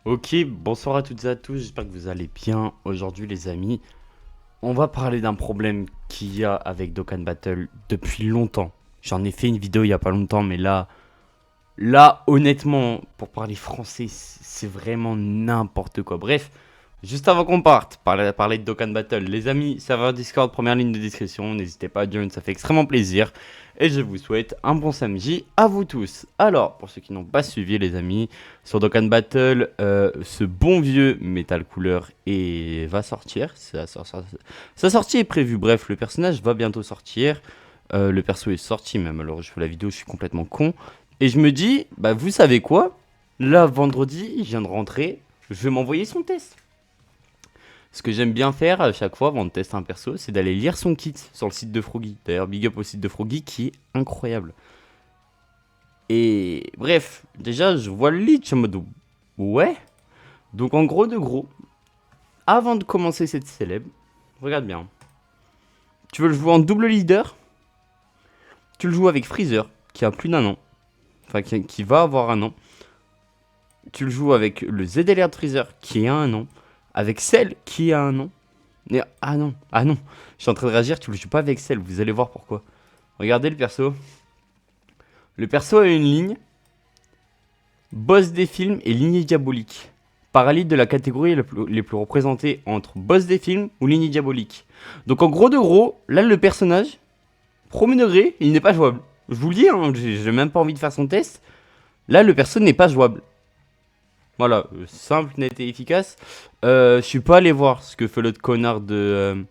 Ok, bonsoir à toutes et à tous, j'espère que vous allez bien. Aujourd'hui les amis, on va parler d'un problème qu'il y a avec Dokkan Battle depuis longtemps. J'en ai fait une vidéo il y a pas longtemps, mais là honnêtement, pour parler français, c'est vraiment n'importe quoi. Bref, juste avant qu'on parte, parler de Dokkan Battle, les amis, serveur Discord, première ligne de description, n'hésitez pas à join, ça fait extrêmement plaisir. Et je vous souhaite un bon samedi à vous tous. Alors, pour ceux qui n'ont pas suivi les amis, sur Dokkan Battle, ce bon vieux Metal Cooler va sortir. Sa sortie est prévue, bref, le personnage va bientôt sortir. Le perso est sorti même, alors je fais la vidéo, je suis complètement con. Et je me dis, bah vous savez quoi? Là, vendredi, il vient de rentrer, je vais m'envoyer son test. Ce que j'aime bien faire à chaque fois avant de tester un perso, c'est d'aller lire son kit sur le site de Froggy. D'ailleurs, big up au site de Froggy qui est incroyable. Et bref, déjà, je vois le lead, je suis en mode ouais. Donc en gros de gros, avant de commencer cette célèbre, regarde bien. Tu veux le jouer en double leader? Tu le joues avec Freezer, qui a plus d'un an. Enfin, qui va avoir un an. Tu le joues avec le ZLR de Freezer, qui a un an. Avec Cell, qui a un an. Et, ah non. Je suis en train de réagir, tu le joues pas avec Cell, vous allez voir pourquoi. Regardez le perso. Le perso a une ligne. Boss des films et lignée diabolique. Parallèle de la catégorie les plus représentées entre boss des films ou lignée diabolique. Donc en gros de gros, là le personnage, premier degré, il n'est pas jouable. Je vous le dis, hein, j'ai même pas envie de faire son test. Là le perso n'est pas jouable. Voilà, simple, net et efficace. Je suis pas allé voir ce que fait l'autre connard de...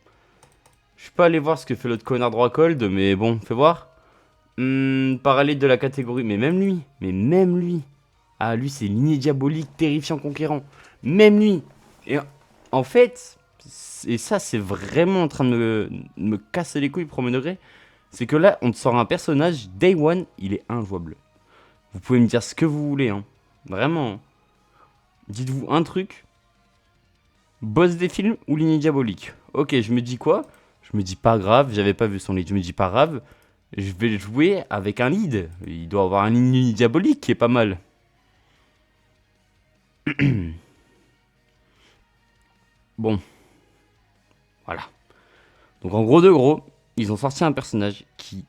je suis pas allé voir ce que fait l'autre connard de Rockhold, mais bon, fais voir. Parallèle de la catégorie, mais même lui. Ah, lui, c'est lignée diabolique, terrifiant conquérant. Même lui. Et en fait, et ça, c'est vraiment en train de me casser les couilles, premier degré. C'est que là, on te sort un personnage, Day One, il est injouable. Vous pouvez me dire ce que vous voulez, hein. Vraiment. Dites-vous un truc. Boss des films ou lignée diabolique. Ok, je me dis quoi? Je me dis pas grave, j'avais pas vu son lead. Je me dis pas grave, je vais le jouer avec un lead. Il doit avoir un ligne diabolique qui est pas mal. Bon, voilà. Donc en gros de gros, ils ont sorti un personnage qui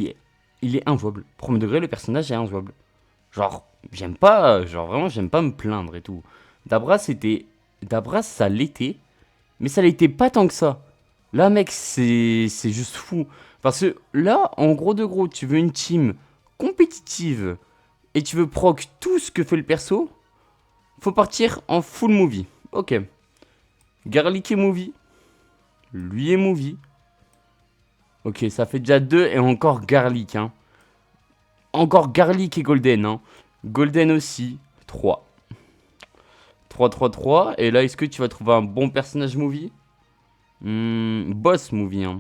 est... Il est injouable. Premier degré, le personnage est injouable. Genre, j'aime pas... Genre vraiment, j'aime pas me plaindre et tout. Dabras, c'était... Dabras, ça l'était. Mais ça l'était pas tant que ça. Là, mec, c'est juste fou. Parce que là, en gros de gros, tu veux une team compétitive et tu veux proc tout ce que fait le perso, faut partir en full movie. Ok. Garlic est movie. Lui est movie. Ok, ça fait déjà 2 et encore Garlic, hein. Encore Garlic et Golden, hein. Golden aussi, 3. 3, 3, 3. Et là, est-ce que tu vas trouver un bon personnage movie? Boss movie, hein.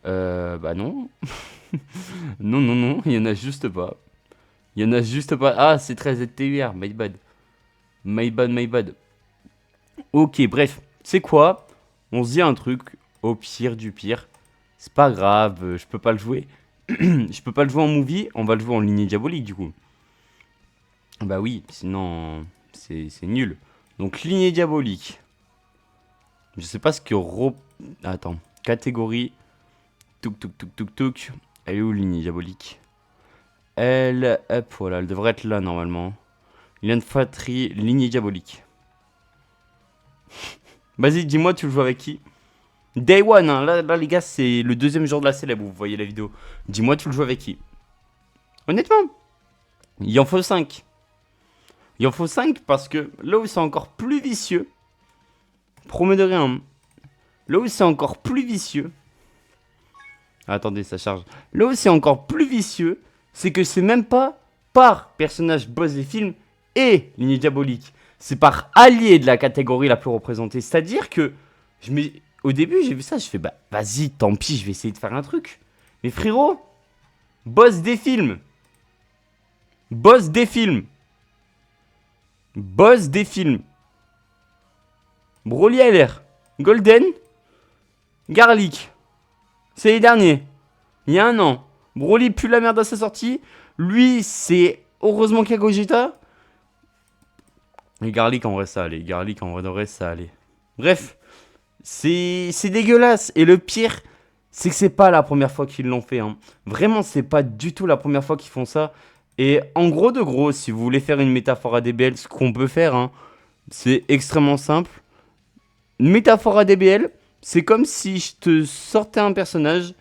Bah non. Non, non, non, il y en a juste pas. Il y en a juste pas. Ah, c'est 13 ZTUR, my bad. My bad, my bad. Ok, bref, c'est quoi? On se dit un truc, au pire du pire. C'est pas grave, je peux pas le jouer. Je peux pas le jouer en movie, on va le jouer en lignée diabolique du coup. Bah oui, sinon c'est nul. Donc lignée diabolique. Je sais pas ce que Attends, catégorie. Touk touk touk touk touk. Elle est où lignée diabolique? Elle, hop, voilà, elle devrait être là normalement. L'infanterie, lignée diabolique. Vas-y, dis-moi, tu le joues avec qui? Day One, hein. Là, les gars, c'est le deuxième jour de la célèbre, vous voyez la vidéo. Dis-moi, tu le joues avec qui? Honnêtement, il en faut 5. Il en faut 5 parce que là où c'est encore plus vicieux, promets de rien, hein. Là où c'est encore plus vicieux, attendez, ça charge. Là où c'est encore plus vicieux, c'est que c'est même pas par personnage boss des films et lignée diabolique. C'est par allié de la catégorie la plus représentée. C'est-à-dire que au début, j'ai vu ça, je fais bah vas-y, tant pis, je vais essayer de faire un truc. Mais frérot, boss des films. Boss des films. Boss des films. Broly LR. Golden. Garlic. C'est les derniers. Il y a un an. Broly pue la merde à sa sortie. Lui, c'est heureusement qu'il y a Gogeta. Les garlic, en vrai, ça allait. Les garlic, en vrai, ça allait. Bref, c'est dégueulasse. Et le pire, c'est que c'est pas la première fois qu'ils l'ont fait. Hein. Vraiment, c'est pas du tout la première fois qu'ils font ça. Et en gros de gros, si vous voulez faire une métaphore ADBL, ce qu'on peut faire, hein, c'est extrêmement simple. Une métaphore ADBL, c'est comme si je te sortais un personnage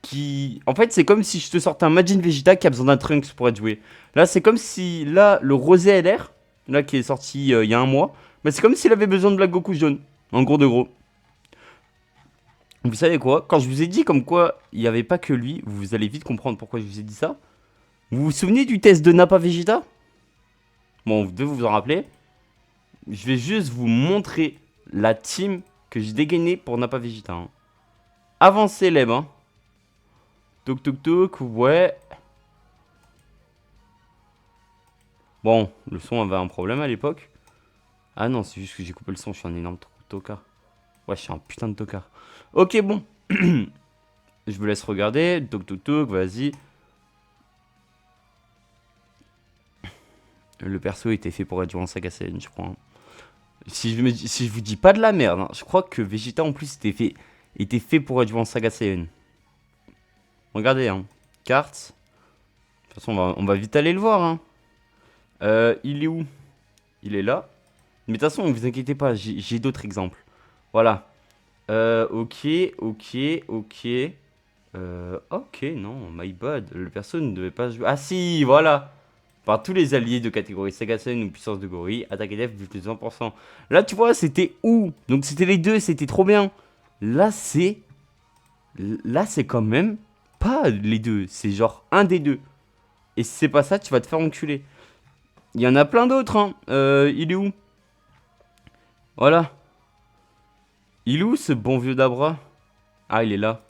qui... En fait, c'est comme si je te sortais un Majin Vegeta qui a besoin d'un Trunks pour être joué. Là, c'est comme si, là, le Rosé LR, là, qui est sorti il y a un mois, bah, c'est comme s'il avait besoin de Black Goku jaune. En gros de gros. Vous savez quoi? Quand je vous ai dit comme quoi il n'y avait pas que lui, vous allez vite comprendre pourquoi je vous ai dit ça. Vous vous souvenez du test de Nappa Vegeta? Bon, vous devez vous en rappeler. Je vais juste vous montrer la team que j'ai dégainée pour Nappa Vegeta. Hein. Avant célèbre. Hein. Toc toc toc, ouais. Bon, le son avait un problème à l'époque. Ah non, c'est juste que j'ai coupé le son, je suis un énorme tocard. Ouais, je suis un putain de tocard. Ok, bon. Je vous laisse regarder. Toc toc toc, vas-y. Le perso était fait pour être joué en Saga Saiyan, je crois. Hein. Si je vous dis pas de la merde, hein, je crois que Vegeta en plus était fait pour être joué en Saga Saiyan. Regardez, hein. Carte. De toute façon, on va vite aller le voir. Hein. Il est où? Il est là. Mais de toute façon, ne vous inquiétez pas, j'ai d'autres exemples. Voilà. Ok, ok, ok. Ok, non, my bad. Le perso ne devait pas jouer. Ah si, voilà. Par tous les alliés de catégorie Saga Saiyan ou puissance de gorille, attaque et def plus de 100%. Là, tu vois, c'était où? Donc c'était les deux, c'était trop bien. Là, c'est... Là, c'est quand même pas les deux. C'est genre un des deux. Et si c'est pas ça, tu vas te faire enculer. Il y en a plein d'autres, hein. Il est où? Voilà. Il est où ce bon vieux Dabra? Ah, il est là.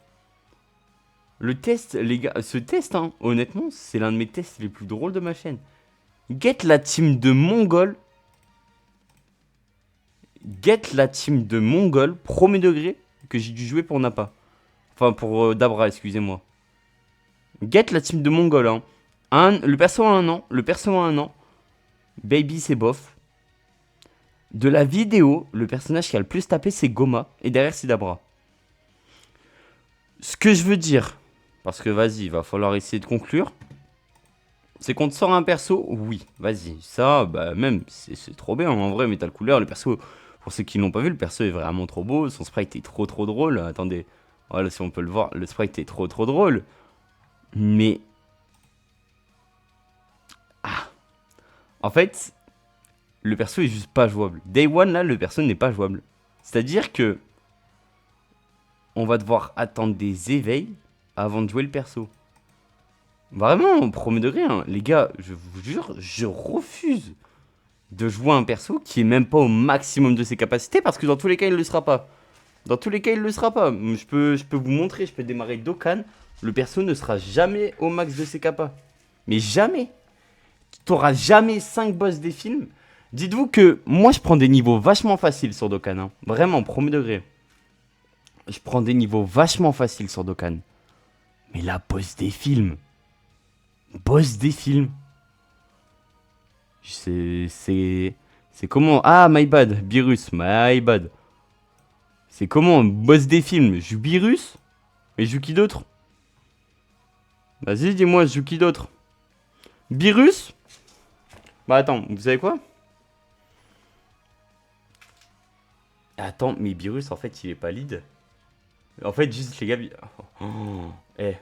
Le test, les gars, ce test, hein, honnêtement, c'est l'un de mes tests les plus drôles de ma chaîne. Get la team de Mongol. Get la team de Mongol, premier degré, que j'ai dû jouer pour Nappa. Enfin, pour Dabra, excusez-moi. Get la team de Mongol, hein. Le perso a un an, le perso a un an. Baby, c'est bof. De la vidéo, le personnage qui a le plus tapé, c'est Goma. Et derrière, c'est Dabra. Ce que je veux dire, parce que vas-y, il va falloir essayer de conclure. C'est qu'on te sort un perso, oui, vas-y. Ça, bah même, c'est trop bien. En vrai, Metal Couleur, le perso, pour ceux qui l'ont pas vu, le perso est vraiment trop beau. Son sprite est trop drôle. Attendez, voilà, si on peut le voir, le sprite est trop drôle. Mais... Ah. En fait, le perso est juste pas jouable. Day One, là, le perso n'est pas jouable. C'est-à-dire que... On va devoir attendre des éveils avant de jouer le perso. Vraiment, premier degré, hein. Les gars, je vous jure, je refuse de jouer un perso qui est même pas au maximum de ses capacités parce que dans tous les cas, il le sera pas. Dans tous les cas, il le sera pas. Je peux vous montrer, je peux démarrer Dokkan. Le perso ne sera jamais au max de ses capas. Mais jamais. T'auras jamais 5 boss des films. Dites-vous que moi, je prends des niveaux vachement faciles sur Dokkan. Hein. Vraiment, premier degré. Je prends des niveaux vachement faciles sur Dokkan. Mais la boss des films. Boss des films. C'est comment? Ah, my bad. Virus, my bad. C'est comment? Boss des films. Je joue Virus? Et je joue qui d'autre? Vas-y, dis-moi, je joue qui d'autre? Virus? Bah attends, vous savez quoi? Attends, mais Virus, en fait, il est pas lead. En fait, juste les gars... Eh,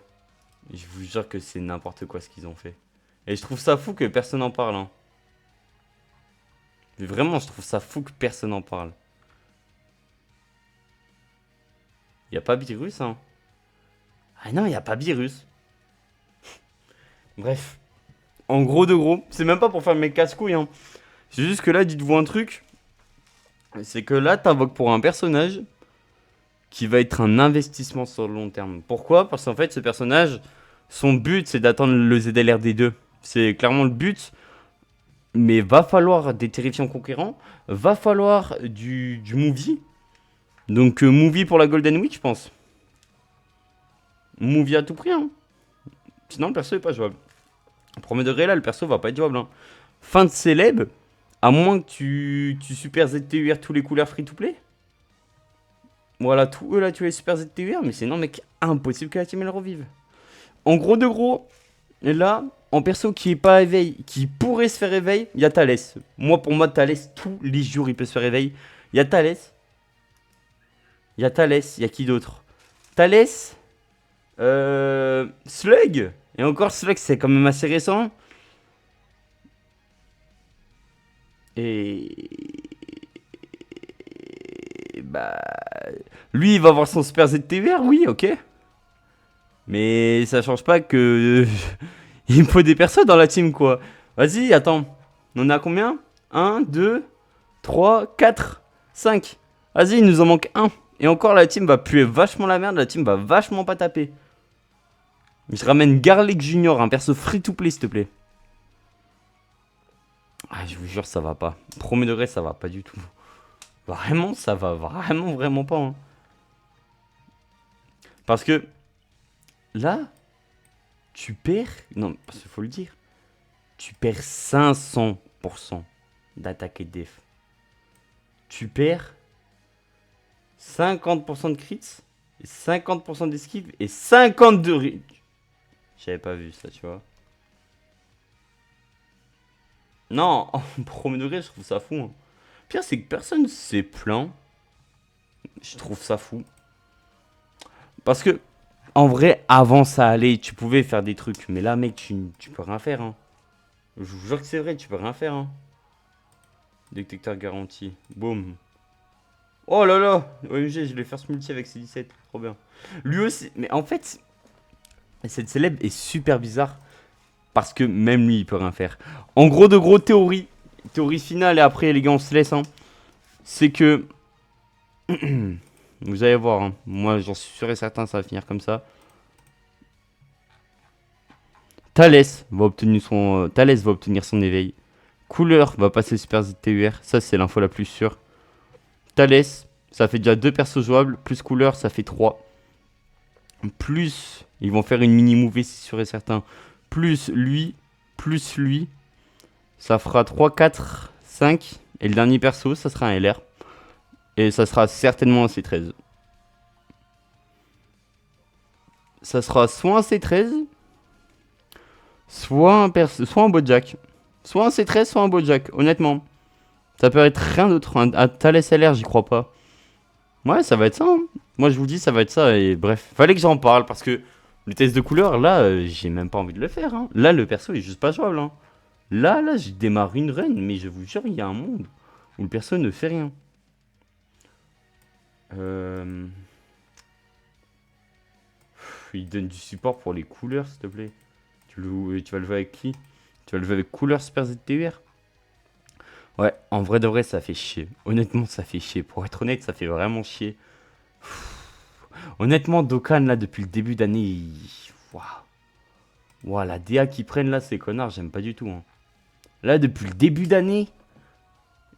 je vous jure que c'est n'importe quoi ce qu'ils ont fait. Et je trouve ça fou que personne n'en parle. Hein. Mais vraiment, je trouve ça fou que personne n'en parle. Y a pas Virus, hein. Ah non, y a pas Virus. Bref. En gros de gros, c'est même pas pour faire mes casse-couilles, hein. C'est juste que là, dites-vous un truc. C'est que là, t'invoques pour un personnage qui va être un investissement sur le long terme. Pourquoi? Parce qu'en fait, ce personnage, son but, c'est d'attendre le ZLRD2. C'est clairement le but. Mais va falloir des terrifiants conquérants. Va falloir du movie. Donc, movie pour la Golden Week, je pense. Movie à tout prix, hein. Sinon, le perso est pas jouable. Premier degré, là, le perso va pas être jouable. Hein. Fin de célèbre. À moins que tu super ZTUR tous les couleurs free-to-play. Voilà, tout eux là, tu les super ZTUR. Mais sinon, mec, impossible que la team elle revive. En gros de gros, là, en perso qui est pas éveil, qui pourrait se faire éveil, il y a Thalès. Moi, pour moi, Thalès, tous les jours, il peut se faire éveil. Il y a Thalès. Il y a Thalès, il y a qui d'autre? Thalès, Slug. Et encore, Slug, c'est quand même assez récent. Et bah, lui, il va avoir son Super ZTVR, oui, ok. Mais ça change pas que il me faut des personnes dans la team, quoi. Vas-y, attends. On en a combien? Un, 2, 3, 4, 5. Vas-y, il nous en manque un. Et encore, la team va puer vachement la merde. La team va vachement pas taper. Je ramène Garlic Junior, un perso free-to-play, s'il te plaît. Ah, je vous jure, ça va pas. Premier degré, ça va pas du tout. Vraiment, ça va vraiment pas. Hein. Parce que là, tu perds. Non, parce qu'il faut le dire. Tu perds 500% d'attaque et de def. Tu perds 50% de crits, 50% d'esquive et 50 de reach. J'avais pas vu ça, tu vois. Non, en premier degré, je trouve ça fou. Hein. Pire, c'est que personne s'est plaint. Je trouve ça fou. Parce que, en vrai, avant ça allait, tu pouvais faire des trucs. Mais là, mec, tu peux rien faire. Hein. Je vous jure que c'est vrai, tu peux rien faire. Hein. Détecteur garanti. Boum. Oh là là, OMG, je vais faire ce multi avec C17. Trop bien. Lui aussi, mais en fait, cette célèbre est super bizarre. Parce que même lui, il peut rien faire. En gros, de gros, théorie. Théorie finale, et après, les gars, on se laisse. Hein. C'est que. Vous allez voir. Hein. Moi, j'en suis sûr et certain, ça va finir comme ça. Thalès va obtenir son éveil. Couleur va passer Super ZTUR. Ça, c'est l'info la plus sûre. Thalès, ça fait déjà 2 persos jouables. Plus couleur, ça fait 3. Plus, ils vont faire une mini-move, c'est sûr et certain. Plus lui, ça fera 3, 4, 5. Et le dernier perso, ça sera un LR. Et ça sera certainement un C13. Ça sera soit un C13, soit un Bojack. Soit un C13, soit un Bojack, honnêtement. Ça peut être rien d'autre. Un Thalès LR, j'y crois pas. Ouais, ça va être ça. Hein. Moi, je vous dis, ça va être ça. Et bref, fallait que j'en parle parce que le test de couleur, là, j'ai même pas envie de le faire. Hein. Là, le perso est juste pas jouable. Hein. Là, je démarre une run, mais je vous jure, il y a un monde où le perso ne fait rien. Il donne du support pour les couleurs, s'il te plaît. Tu vas le jouer avec qui? Tu vas le jouer avec couleur Super ZTUR? Ouais, en vrai de vrai, ça fait chier. Honnêtement, ça fait chier. Pour être honnête, ça fait vraiment chier. Honnêtement, Dokkan, là, depuis le début d'année, waouh. Waouh, la DA qu'ils prennent, là, ces connards, j'aime pas du tout. Hein. Là, depuis le début d'année,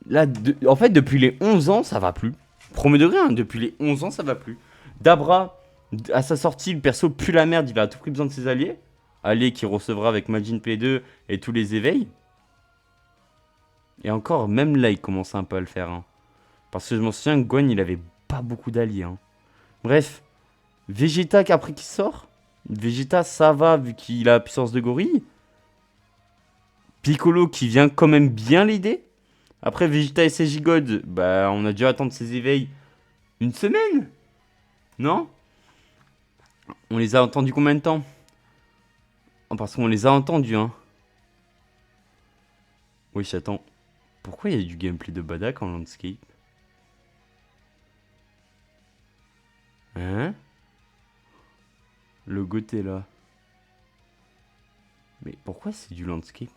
là, en fait, depuis les 11 ans, ça va plus. Premier degré, hein, depuis les 11 ans, ça va plus. Dabra, à sa sortie, le perso pue la merde, il a à tout prix besoin de ses alliés. Alliés qu'il recevra avec Majin P2 et tous les éveils. Et encore, même là, il commence un peu à le faire. Hein. Parce que je m'en souviens que Gohan, il avait pas beaucoup d'alliés. Hein. Bref, Vegeta qu'après qu'il sort. Vegeta, ça va vu qu'il a la puissance de gorille. Piccolo qui vient quand même bien l'aider. Après Vegeta et ses gigodes, bah on a dû attendre ses éveils une semaine. Non? On les a entendus combien de temps? Parce qu'on les a entendus, hein. Oui, j'attends. Pourquoi il y a du gameplay de Badak en landscape? Hein? Le goûter là. Mais pourquoi c'est du landscape?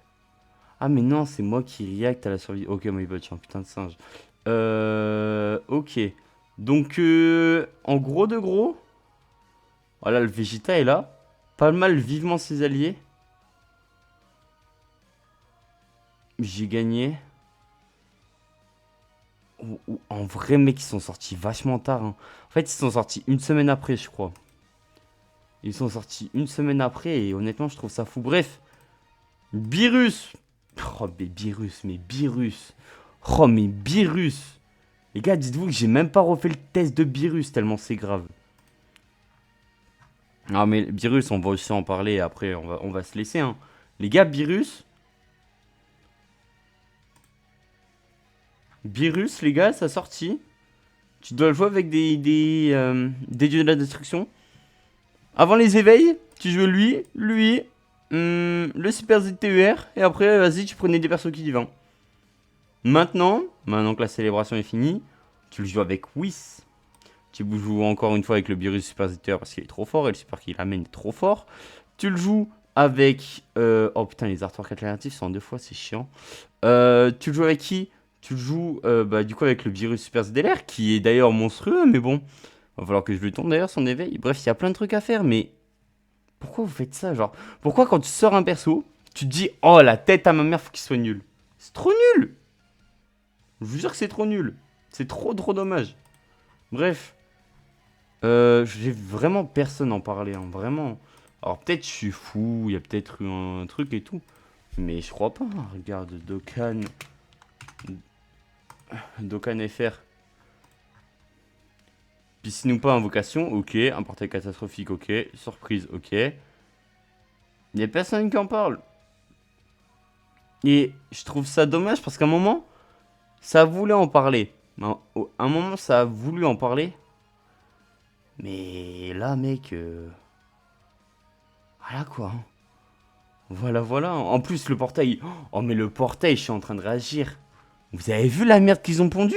Ah mais non, c'est moi qui react à la survie. Ok, my bot, je suis un putain de singe. Ok. Donc, en gros de gros. Voilà, le Vegeta est là. Pas mal vivement ses alliés. J'ai gagné. En vrai, mec, ils sont sortis vachement tard. Hein. En fait, ils sont sortis une semaine après, je crois. Ils sont sortis une semaine après et honnêtement, je trouve ça fou. Bref. Beerus Oh, mais Beerus, mais Beerus. Oh, mais Beerus. Les gars, dites-vous que j'ai même pas refait le test de Beerus tellement c'est grave. Ah, mais Beerus, on va aussi en parler après, on va se laisser, hein. Les gars, Beerus. Beerus, les gars, sa sortie. Tu dois le jouer avec des dieux de la destruction. Avant les éveils, tu jouais lui, le Super ZTER, et après, vas-y, tu prenais des persos qui divins. Maintenant que la célébration est finie, tu le joues avec Whis. Tu joues encore une fois avec le Beerus Super ZTER parce qu'il est trop fort, et le super qu'il amène est trop fort. Tu le joues avec... oh putain, les artworks alternatifs sont en 2 fois, c'est chiant. Tu le joues avec qui? Tu le joues du coup avec le Beerus Super ZLR, qui est d'ailleurs monstrueux, mais bon, va falloir que je lui tourne d'ailleurs son éveil. Bref, il y a plein de trucs à faire, mais pourquoi vous faites ça? Genre, pourquoi quand tu sors un perso, tu te dis, oh la tête à ma mère, faut qu'il soit nul? C'est trop nul! Je vous jure que c'est trop nul. C'est trop dommage. Bref, j'ai vraiment personne à en parler, hein, vraiment. Alors peut-être je suis fou, il y a peut-être eu un truc et tout, mais je crois pas. Hein. Regarde, Dokkan FR. Piscine ou pas, invocation, ok. Un portail catastrophique, ok. Surprise, ok. Il y a personne qui en parle. Et je trouve ça dommage parce qu'à un moment, ça voulait en parler. À un moment, ça a voulu en parler. Mais là, mec... Voilà quoi. Voilà. En plus, le portail... Oh, mais le portail, je suis en train de réagir. Vous avez vu la merde qu'ils ont pondue?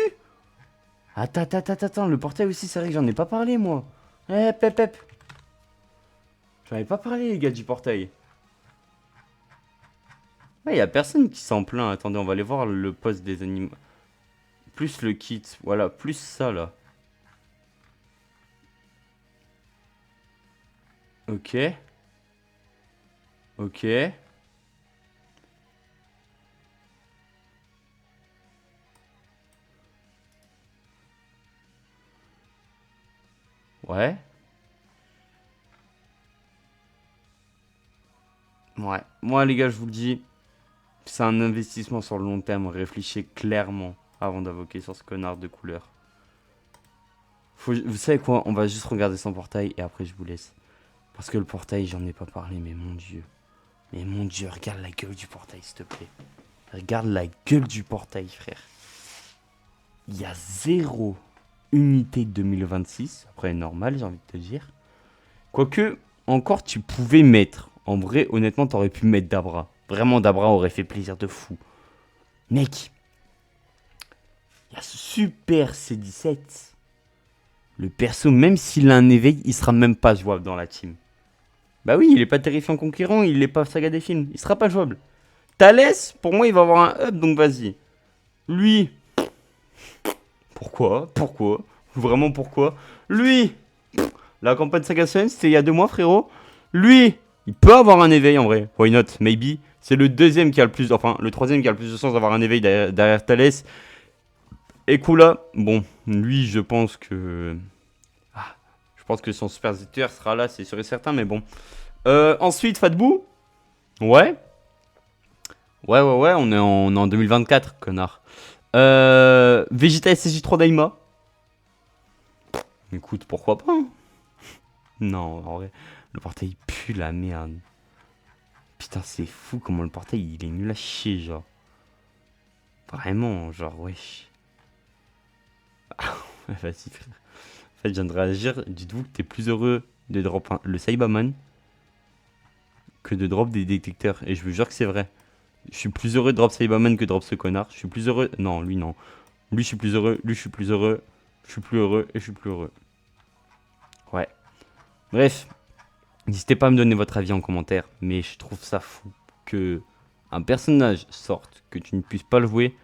Attends. Le portail aussi, c'est vrai que j'en ai pas parlé, moi. Pep. J'en ai pas parlé, les gars, du portail. Ouais, y a personne qui s'en plaint. Attendez, on va aller voir le poste des animaux. Plus le kit. Voilà, plus ça, là. Ok. Ouais. Moi, les gars, je vous le dis, c'est un investissement sur le long terme. Réfléchissez clairement avant d'invoquer sur ce connard de couleur. Vous savez quoi? On va juste regarder son portail et après je vous laisse. Parce que le portail, j'en ai pas parlé, mais mon dieu. Regarde la gueule du portail, s'il te plaît. Regarde la gueule du portail, frère. Il y a 0 unité de 2026. Après, normal, j'ai envie de te dire. Quoique, encore, tu pouvais mettre. En vrai, honnêtement, t'aurais pu mettre Dabra. Vraiment, Dabra aurait fait plaisir de fou. Mec, il y a ce super C17. Le perso, même s'il a un éveil, il sera même pas jouable dans la team. Bah oui, il est pas terrifiant conquérant, il est pas saga des films. Il sera pas jouable. Thalès, pour moi, il va avoir un up, donc vas-y. Lui, pourquoi? Vraiment pourquoi? Lui, la campagne Saga Sun, c'était il y a 2 mois, frérot. Lui, il peut avoir un éveil en vrai. Why not? Maybe. C'est le deuxième qui a le plus... Enfin, le troisième qui a le plus de chance d'avoir un éveil derrière Thalès. Et Kula, bon, lui, je pense que... je pense que son Super ZTR sera là, c'est sûr et certain, mais bon. Ensuite, Fatbou. Ouais, on est en 2024, connard. Vegeta SSJ3 Daima. Écoute, pourquoi pas, hein. Non, en vrai, le portail pue la merde. Putain, c'est fou comment le portail, il est nul à chier, genre. Vraiment, genre, wesh. Vas-y, frère. En fait, je viens de réagir. Dites-vous que t'es plus heureux de drop le Saibaman que de drop des détecteurs. Et je vous jure que c'est vrai. Je suis plus heureux de drop Saibaman que de drop ce connard. Je suis plus heureux... Non, lui, non. Lui, je suis plus heureux. Lui, je suis plus heureux. Je suis plus heureux et je suis plus heureux. Ouais. Bref. N'hésitez pas à me donner votre avis en commentaire. Mais je trouve ça fou que un personnage sorte, que tu ne puisses pas le jouer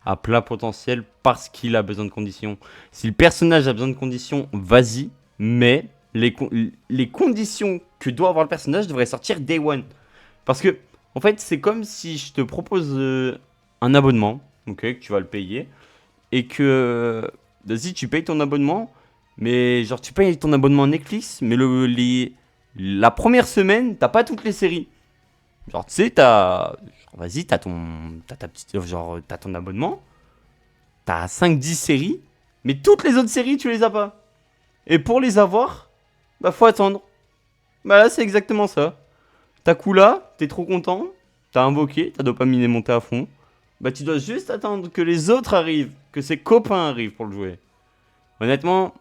à plein potentiel parce qu'il a besoin de conditions. Si le personnage a besoin de conditions, vas-y. Mais les conditions que doit avoir le personnage devraient sortir day one. Parce que, en fait, c'est comme si je te propose un abonnement, ok, que tu vas le payer, et que, vas-y, tu payes ton abonnement, mais genre, tu payes ton abonnement Netflix, mais la première semaine, t'as pas toutes les séries. Genre, tu sais, t'as. Vas-y, t'as ta petite. Genre, t'as ton abonnement. T'as 5-10 séries. Mais toutes les autres séries, tu les as pas. Et pour les avoir, bah, faut attendre. Bah, là, c'est exactement ça. T'as Kula, t'es trop content. T'as invoqué, ta dopamine est montée à fond. Bah, tu dois juste attendre que les autres arrivent. Que ses copains arrivent pour le jouer. Honnêtement,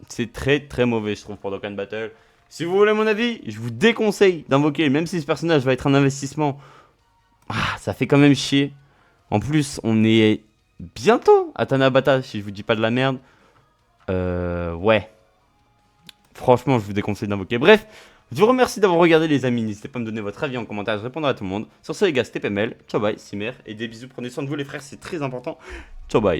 c'est très très mauvais, je trouve, pour Dokkan Battle. Si vous voulez mon avis, je vous déconseille d'invoquer, même si ce personnage va être un investissement. Ah, ça fait quand même chier. En plus, on est bientôt à Tanabata, si je vous dis pas de la merde. Ouais. Franchement, je vous déconseille d'invoquer. Bref, je vous remercie d'avoir regardé, les amis. N'hésitez pas à me donner votre avis en commentaire, je répondrai à tout le monde. Sur ce, les gars, c'était PML. Ciao, bye, Simer. Et des bisous, prenez soin de vous, les frères, c'est très important. Ciao, bye.